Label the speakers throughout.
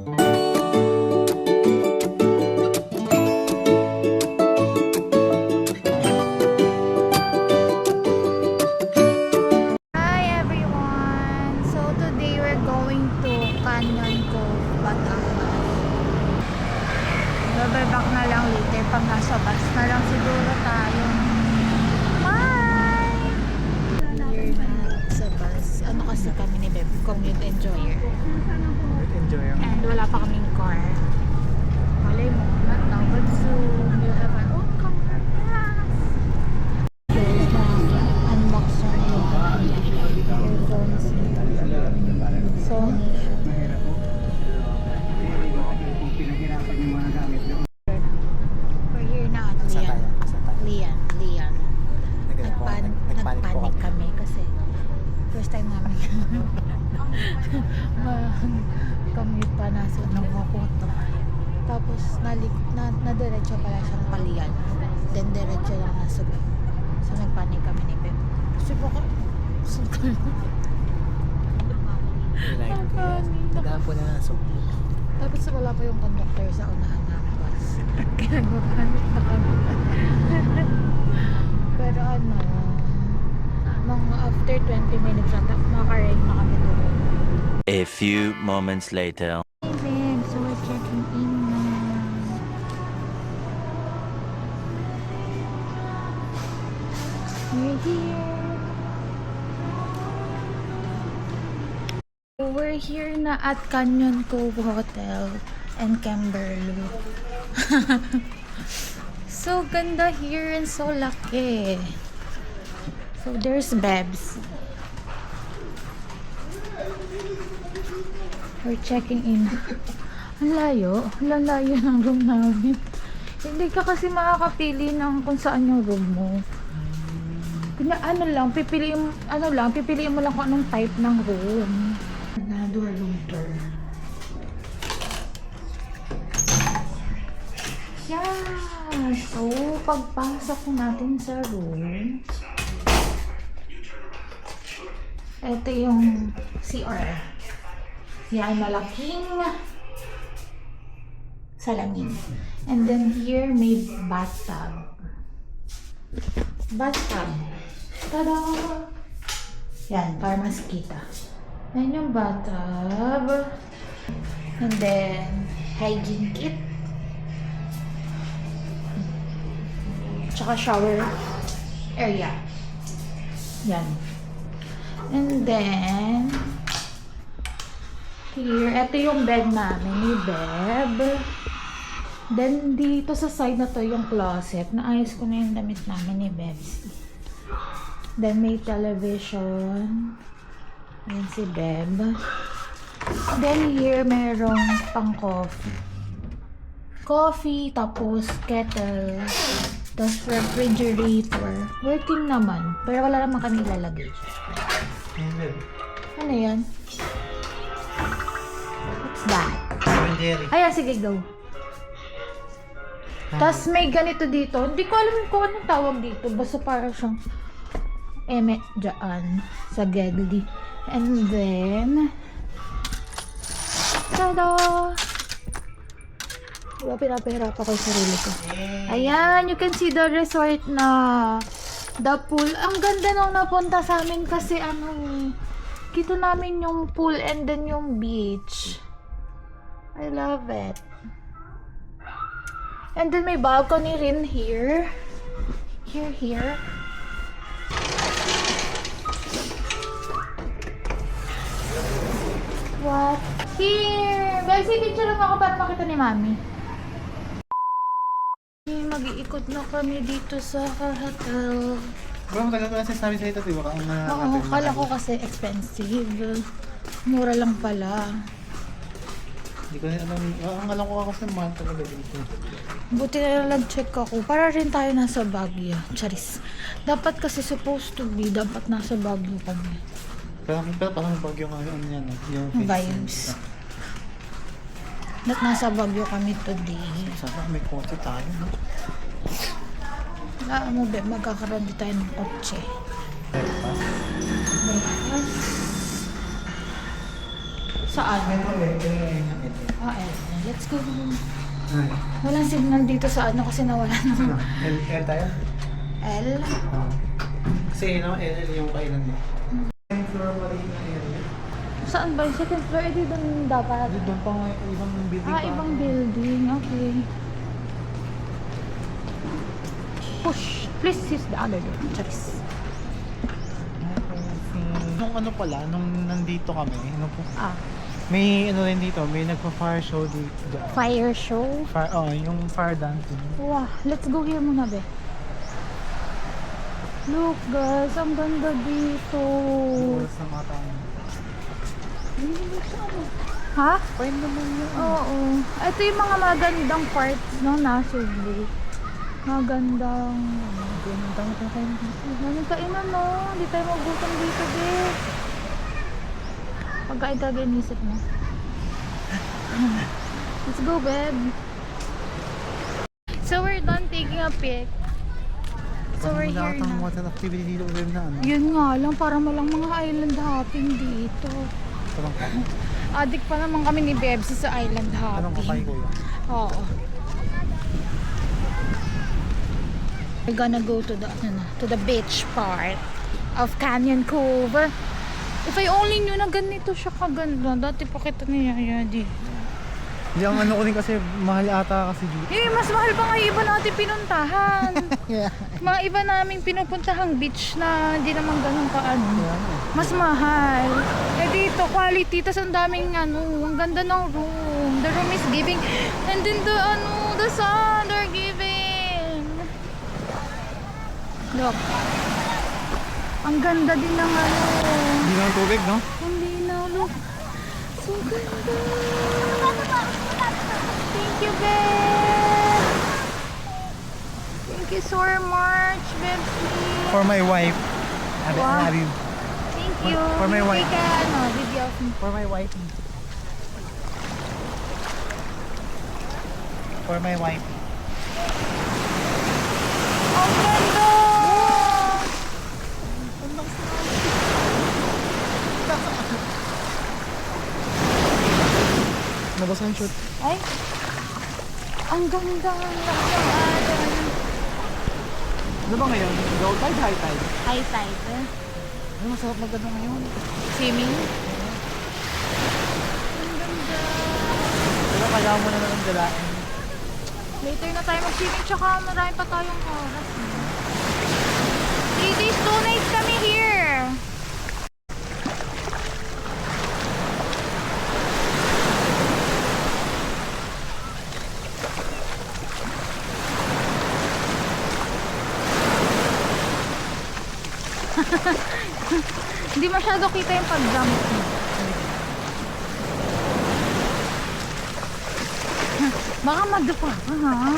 Speaker 1: Hi everyone! So today we're going to Canyon Cove, Batangas. Back na lang later pag nasa bus na lang siguro tayo. Bye! We're na sa bus. Ano kasi kami ni Beb? Commute enjoyer. And wala pa kaming car. Malay mo, not now but soon we'll have our own car. Unbox na yung earphones. Sony. We're here na at Lian. Nagpanik kami kasi first time namin commute pa nasa Nangwakoto. Tapos nadiretso pala siyang Palian. Then diretso lang na Subo. So nagpanik kami ni Beb. Kasi baka
Speaker 2: Nagdaan po na ng Subo.
Speaker 1: tapos wala pa yung conductor sa unahan ng bus. Kaya nagpapanik na kami. Pero mga after 20 minutes ata, makakarate na kami doon.
Speaker 3: A few moments later.
Speaker 1: Hey babe, so we're checking in now. We're here. So we're here na at Canyon Cove Hotel and Camberloo. So ganda here and so laki. So there's Bebs. We're checking in. Ang layo ng room namin. Hindi ka kasi makakapili ng kung saan yung room mo. Pipiliin mo lang kung anong type ng room. Another room tour. Yeah! So, pagpasok natin sa room, ito yung CR. Yan, malaking salamin. And then here, may bathtub. Tada! Yan, para mas kita. Yan yung bathtub. And then, hygiene kit. Tsaka shower area. Yan. And then, here, ito yung bed namin ni Beb. Then, dito sa side na to yung closet. Naayos ko na yung damit namin ni Beb. Then, may television. Ayan si Beb. Then, here, merong pang coffee, tapos kettle, tapos refrigerator. Working naman. Pero wala naman kami ilalagay. Ano yan? What's that? Ayan, sige, go. Tapos may ganito dito. Hindi ko alam kung anong tawag dito. Basta para siyang emet dyan sa Gedli. And then, tada! Diba, pinapahirap ako yung sarili ko. Ayan, you can see the resort na the pool. Ang ganda nung napunta sa amin kasi kita namin yung pool and then yung beach. I love it. And then may balcony rin here. Here. What? Here! Guys, picture lang ako para makita ni Mami. Mag-iikot na kami dito sa hotel.
Speaker 2: Bro, matagal ko na sinasabi sa ito, diba?
Speaker 1: Oo, kala ko kasi expensive. Mura lang pala.
Speaker 2: Hindi ko rin alam. Ang alam ko kasi mahal talaga dito.
Speaker 1: Buti na lang nag-check ako. Para rin tayo nasa Baguio. Charis. Dapat kasi supposed to be, dapat nasa Baguio kami.
Speaker 2: Pero parang Baguio nga yun yan. Yung
Speaker 1: vibes. Dapat nasa Baguio kami today.
Speaker 2: Sana may kotse tayo, no?
Speaker 1: Wala mo, be, magkakaroon din tayo ng kotse. Breakfast. Saan? Ah, Let's go.
Speaker 2: Ay.
Speaker 1: Walang signal dito sa ano kasi nawala ng
Speaker 2: L tayo?
Speaker 1: L.
Speaker 2: Kasi no, L yung kainan mo. Second floor pa rin na area.
Speaker 1: Saan ba? Second floor? Eh, di doon dapat.
Speaker 2: Doon pa nga ibang building pa.
Speaker 1: Ibang building. Okay. Push. Please use the other door. Charis.
Speaker 2: Nung ano pala, nung nandito kami,
Speaker 1: Ah.
Speaker 2: may ano rin dito, may nagpa-fire show dito.
Speaker 1: Fire show.
Speaker 2: Yung fire dancing.
Speaker 1: Wow. Let's go here muna, be. Look, guys. Ang ganda dito.
Speaker 2: Oras ng mga tao.
Speaker 1: Ha?
Speaker 2: Fine naman yun.
Speaker 1: Oo. Ito yung mga magandang parts ng Nasugbu. Magandang...
Speaker 2: Ganun tayo kayo dito.
Speaker 1: Maraming kainan, no? Hindi tayo magutom dito, be. Pagkain talaga inisip mo. Let's go, babe. So, we're done taking a pic. So, we're here
Speaker 2: Ang
Speaker 1: na.
Speaker 2: water activity dito ulit na ano.
Speaker 1: Yun nga lang, para malang mga island hopping dito.
Speaker 2: Parang
Speaker 1: Addict pa naman kami ni Bebsi sa island
Speaker 2: anong kapay
Speaker 1: hopping.
Speaker 2: ko yun?
Speaker 1: Oo. We're gonna go to the beach part of Canyon Cove. If I only knew na ganito siya kaganda. Dati pa kita niya dito.
Speaker 2: Hindi, ang ano ko din kasi mahal ata kasi dito.
Speaker 1: Mas mahal pa nga yung iba natin pinuntahan.
Speaker 2: Yeah.
Speaker 1: Mga iba namin pinupuntahang beach na hindi naman ganun kaano.
Speaker 2: Yeah.
Speaker 1: Mas mahal. Eh dito, quality. Tas ang daming ang ganda ng room. The room is giving. And then the sun, they're giving. Look. Ang ganda din ng
Speaker 2: Hindi naman tubig, no?
Speaker 1: Hindi na, look. So ganda. Thank you, babe. Thank you so much, babe.
Speaker 2: For my wife.
Speaker 1: Wow.
Speaker 2: Abi.
Speaker 1: Thank you.
Speaker 2: For my wife.
Speaker 1: Take a video of me.
Speaker 2: For my wife. For my wife.
Speaker 1: Ang ganda!
Speaker 2: Nabasa yung shoot.
Speaker 1: Ay! Ang ganda! Ang laki ng atin.
Speaker 2: Ano ba ngayon? Low tide, high tide?
Speaker 1: High tide.
Speaker 2: Ano, masarap maganda ngayon.
Speaker 1: Swimming? Ang ganda!
Speaker 2: Pero kaya mo na lang dalain.
Speaker 1: Later na tayo mag-swimming tsaka marami pa tayong oras. 3 days, 2 nights kami here! Hindi masyado kita yung pag-jump. Baka madapa ka, ha?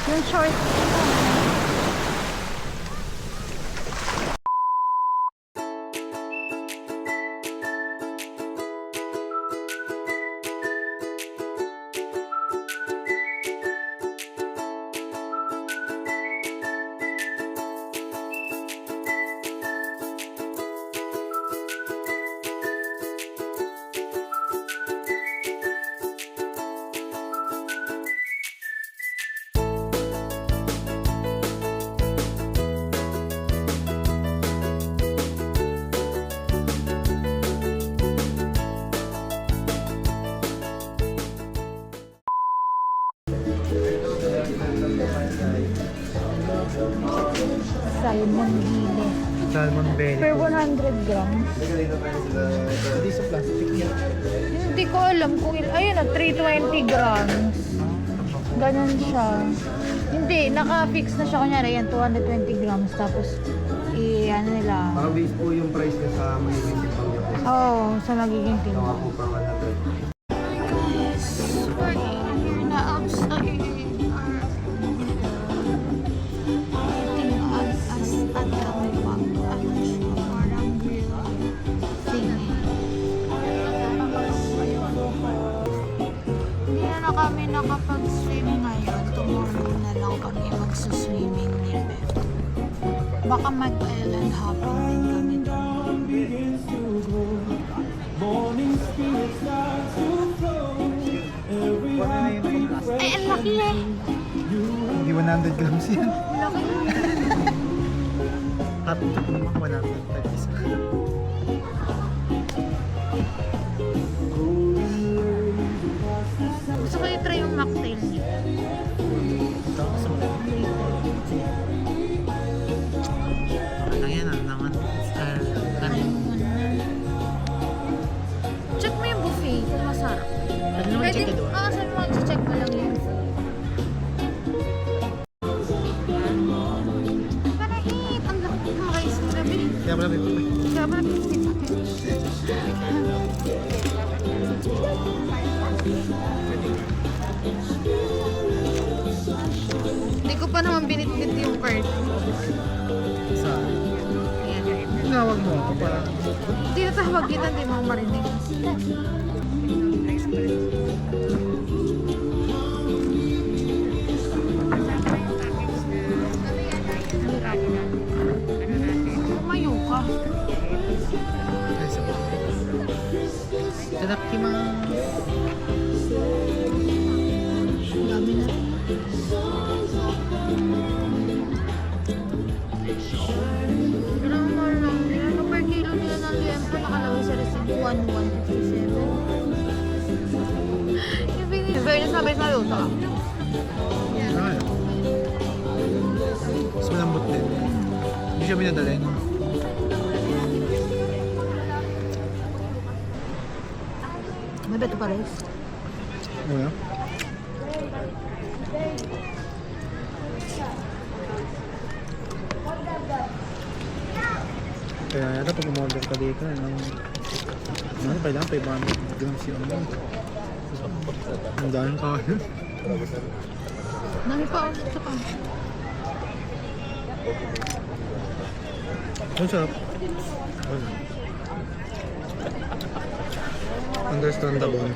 Speaker 1: Yung short. Salmon gile.
Speaker 2: Salmon belly.
Speaker 1: Per 100 grams.
Speaker 2: Hindi sa plastic yan.
Speaker 1: Hindi ko alam kung ayun na 320 grams. Ganon siya. Hindi, naka-fix na siya. Kunyari yan, 220 grams. Tapos, ano nila.
Speaker 4: Base po yung price niya sa magiging timbang niya.
Speaker 1: Oo, sa magiging
Speaker 4: Gawa
Speaker 1: timbang.
Speaker 4: po per 100.
Speaker 1: We're here na outside. Eating at kami pang parang grill thingy. Hindi na kami nakapag-swim ngayon. Tomorrow na lang kami magsuswimming ni Beth. Baka mag-island hopping din kami doon.
Speaker 5: Morning spirit starts to flow.
Speaker 1: Ile.
Speaker 2: Hindi 100 grams yan.
Speaker 1: Laki.
Speaker 2: Happy to naman 100 isa.
Speaker 1: Gusto ko i-try yung mocktail niya.
Speaker 2: Tapos lang yan, naman. Kanin.
Speaker 1: Check mo yung buffet kung masarap.
Speaker 2: Pwede naman check it doon.
Speaker 1: Oo, sabi mo, check mo lang yun. Panahit! Ang laki ng rice mo gabi.
Speaker 2: Kaya pala may pupay.
Speaker 1: Kaya ba Hindi ko pa naman binitbit yung card.
Speaker 2: Sa
Speaker 1: Ayan.
Speaker 2: tinawag mo ako para
Speaker 1: Hindi na tawag yun, hindi mo marinig. Tumayo ka.
Speaker 2: ay sa Tadakimasu.
Speaker 1: Dami na. Pero mahal lang yan. Ano per kilo nila ng liempo nakalagay sa receipt 1,157. Yung binili. Fairness na base maluto ka.
Speaker 2: Ay. Mas malambot din. Hindi siya minadalhin.
Speaker 1: May beto pa rin.
Speaker 2: Ano? Kaya yata pag umorder ka dito, ano, kailangan 500 grams yung ano. Ang daming kain.
Speaker 1: Dami pa ako sa pa.
Speaker 2: Ang sarap. Understandable.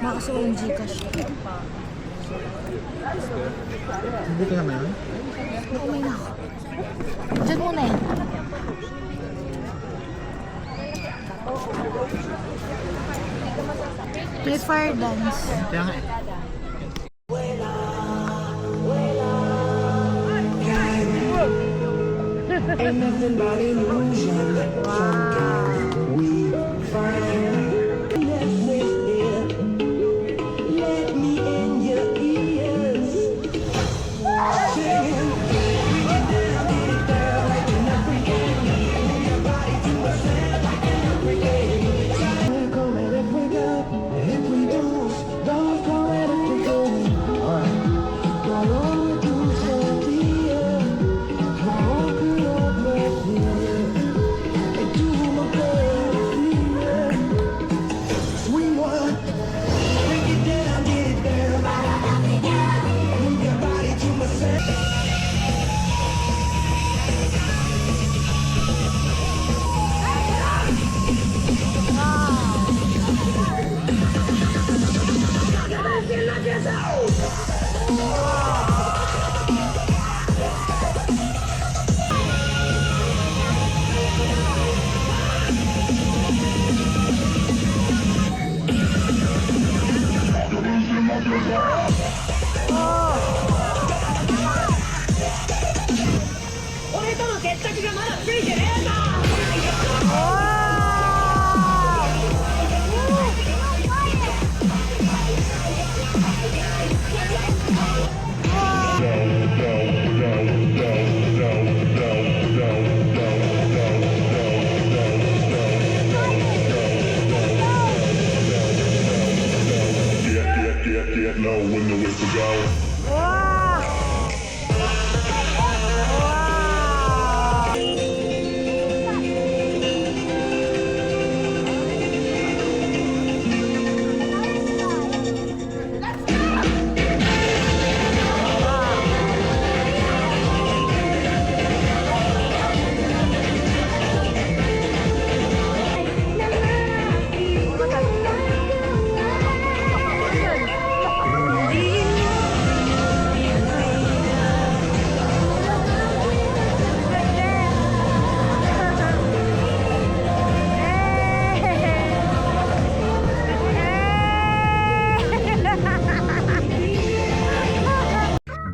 Speaker 1: Makasuha yung Gcash.
Speaker 2: Hindi ka naman yan?
Speaker 1: Umay na ako. Diyan muna eh. May fire dance.
Speaker 2: Kaya nga eh.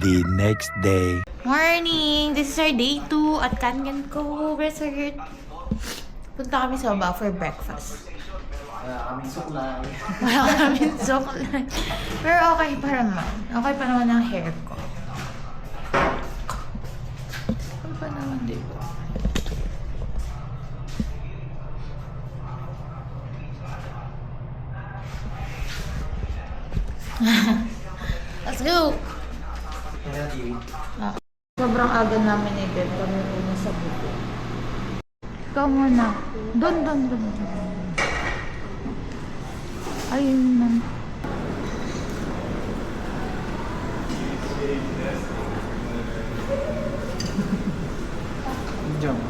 Speaker 3: The next day.
Speaker 1: Morning! This is our day 2 at Kangen Cove Resort. Punta kami sa baba for breakfast. Wala kaming suklay. Pero okay pa naman. Okay pa naman ang hair ko. Okay pa naman, di ba? Let's go! Sobrang aga namin ni Beb. Kami una sa buko. Ikaw muna. Doon. Ayun na.
Speaker 2: Jump.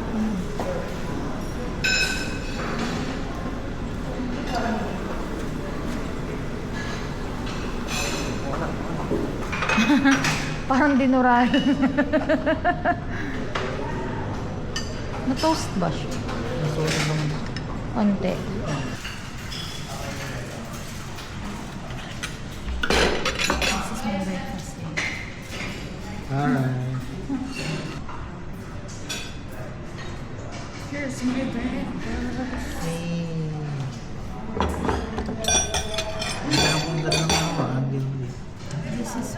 Speaker 1: Parang dinurahan. Na-toast ba siya? Onte. This is my breakfast.
Speaker 2: Alright.
Speaker 1: Here's my breakfast. This is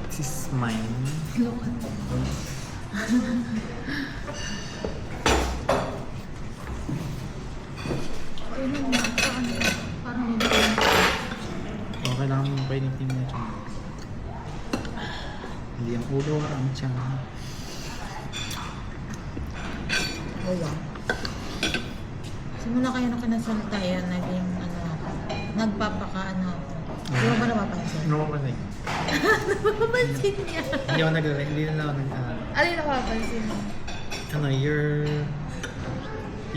Speaker 2: This is mine.
Speaker 1: look at parang
Speaker 2: Okay lang mo painitin mo siya. Hindi ang ulo, ang tiyan.
Speaker 1: wow. Simula kayo na kinasalta yan, naging nagpapaka Hindi mo ba napapansin?
Speaker 2: Ano ba ba
Speaker 1: Napapansin niya.
Speaker 2: Hindi ako hindi na ako
Speaker 1: Ano yung napapansin mo?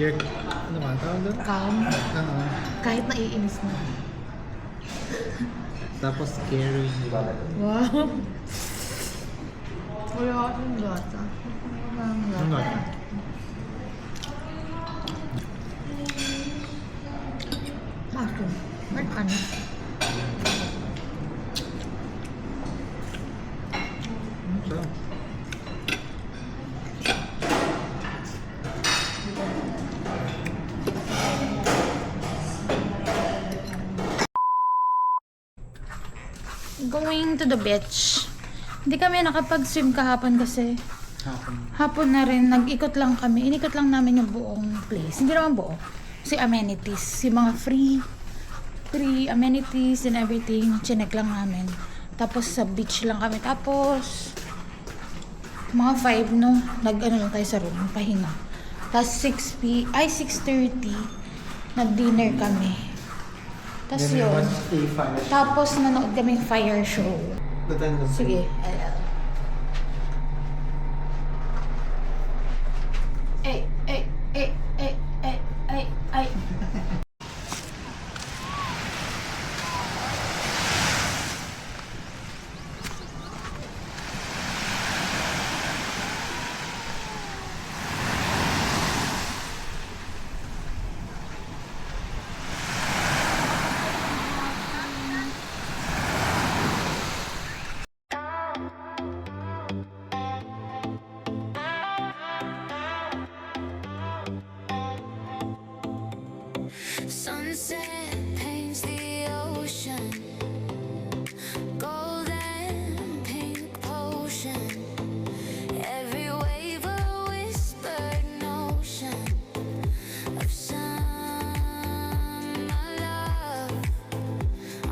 Speaker 2: ano ba, tawag doon?
Speaker 1: Calm.
Speaker 2: Oo.
Speaker 1: Kahit naiinis mo.
Speaker 2: Tapos scary.
Speaker 1: Wow. Wala akong gata.
Speaker 2: Ang gata?
Speaker 1: Bato. Ba't ano?
Speaker 2: So,
Speaker 1: Going to the beach. Hindi kami nakapag-swim kahapon kasi hapon na rin. Nag-ikot lang kami. Inikot lang namin yung buong place. Hindi naman buo. Kasi amenities. Yung mga free amenities and everything. Chinek lang namin. Tapos sa beach lang kami. Tapos mga 5 no. Nag-ano lang tayo sa room. Pahinga. Tapos 6:30 nag-dinner kami. Tapos yun. Tapos nanood kami fire show. Sige. Ay.
Speaker 5: Sunset paints the ocean, golden pink potion. Every wave a whispered notion of summer love.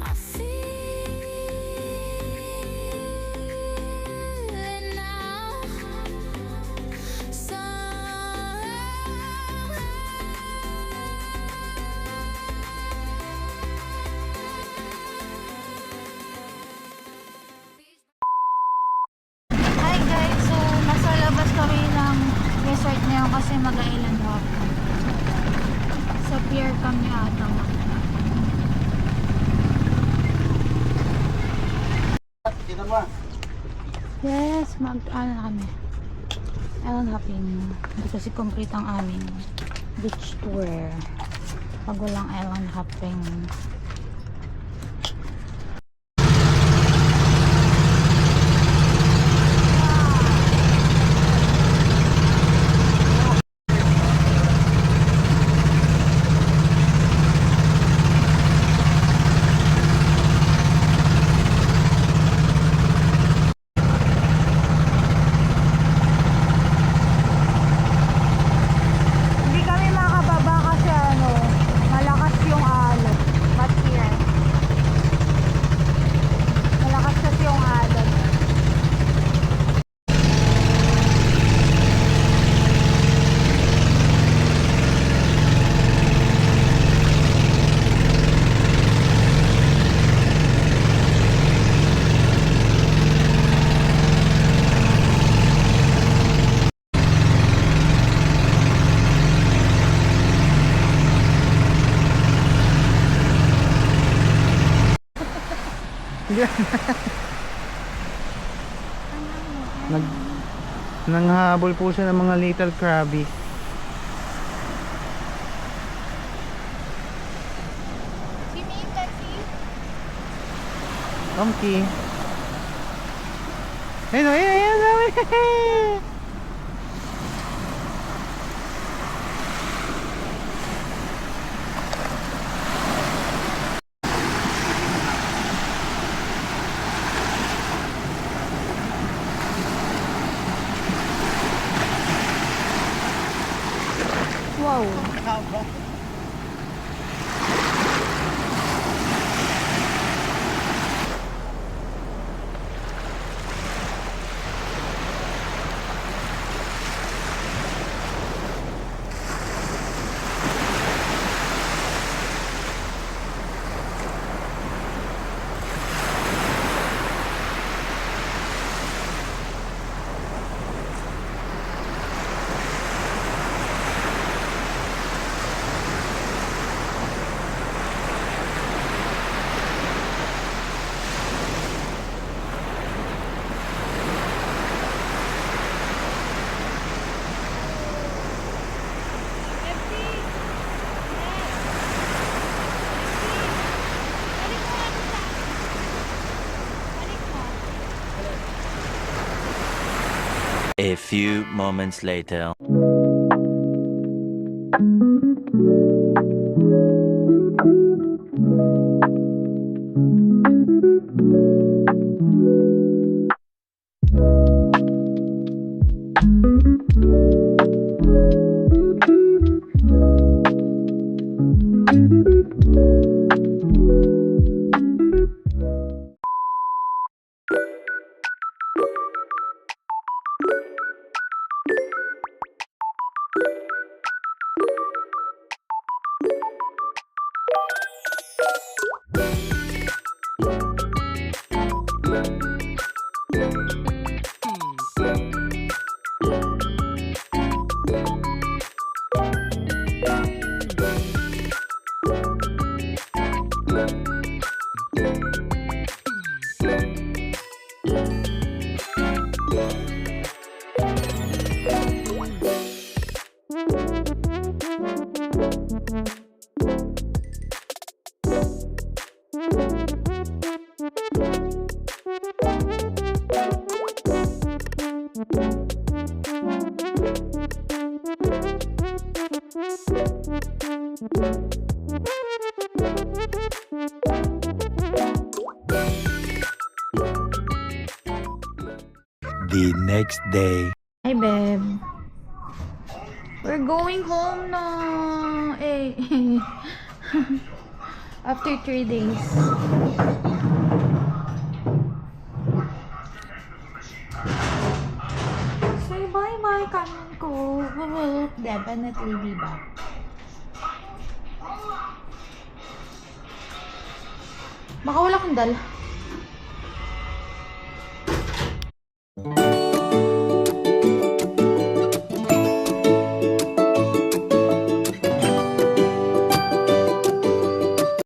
Speaker 5: I feel it now.
Speaker 1: Hi guys, so nasa labas kami ng resort ngayon kasi mag-island hop. Sa pier kami ata. Yes, mag-ano kami. Island hopping. Hindi kasi complete ang aming beach tour. Pag walang island hopping.
Speaker 2: Nag nanghabol po siya ng mga little crabby.
Speaker 1: Swimming kasi.
Speaker 2: Tomki. Ayun, ayun, ayun.
Speaker 1: Wow.
Speaker 3: A few moments later. The next day.
Speaker 1: Hi, babe. We're going home na. Eh. After 3 days. Say bye-bye, kanin ko. We will definitely be back. Baka wala kang dala.